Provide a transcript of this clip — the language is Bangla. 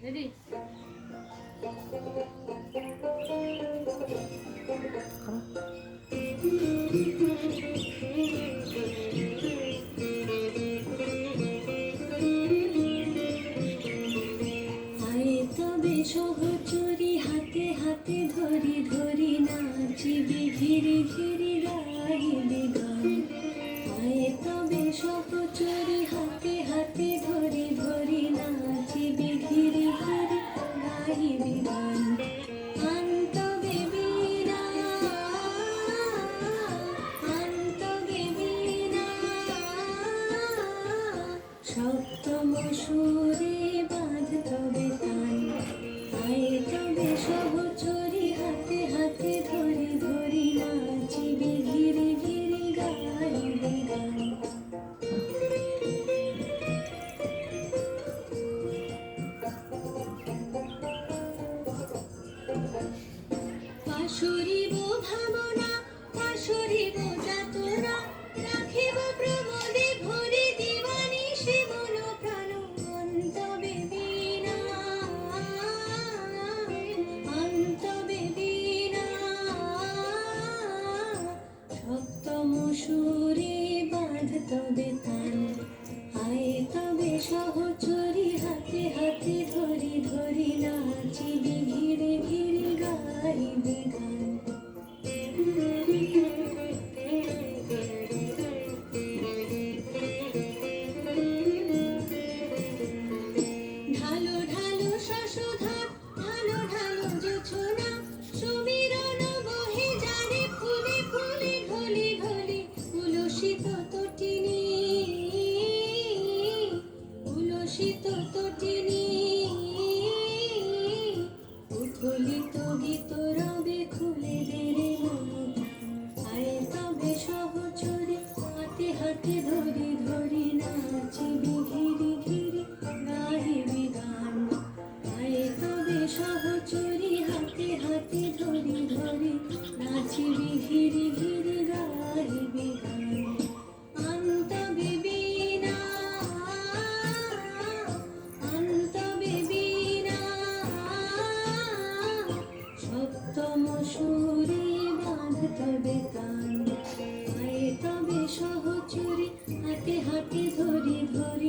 রেডি? তবে সহচরি হাতে হাতে ধরি ধরি নাচিবি ঘিরি ঘিরি গাইবি গান। আয় তবে সহচরি হাতে হাতে ধরি ধরি নাচিবি ঘিরি ঘিরি গাইবি গান। আন্তবে বীণা আন্তবে বীণা সপ্তম সুরে বাঁধ তবে তান। আয় তবে সহচরি হাতে হাতে ধরি ধরি নাচিবি ঘিরি ঘিরি গাইবি গান। পাশরিব ভাবনা পাশরিব যাতনা রাখিব প্রমোদে ভরি দিবানিশি মন প্রাণ। অন্তবে বীণা অন্তবে বীণা সপ্তম সুরে বাঁধ তবে তান। আয় তবে সহচরি হাতে হাতে ধরি ধরি নাচিবি ঘিরে ঘিরে গাইবি গান। ঢালো ঢালো শশধর ঢালো ঢালো জোছনা সমীরণ বহে যারে ফুলে ফুলে ঢলি ঢলি। উলসিত তটিনী উলসিত তটিনী উথলিত গীত রবে খুলে দে রে মন। আয় তবে সহচরে হাতে হাতে ধরি ধরি নাচিবি ঘিরি ঘিরি গাইবি গান। আয় তবে সহচরি হাতে হাতে ধরি ধরি নাচিবি ঘিরি ঘিরি গাইবি গান। আন্তবে বীণা আন্তবে বীণা সপ্তম সুরে বাঁধ তবে তান। আয় তবে সহচরি হাতে হাতে ধরি ধরি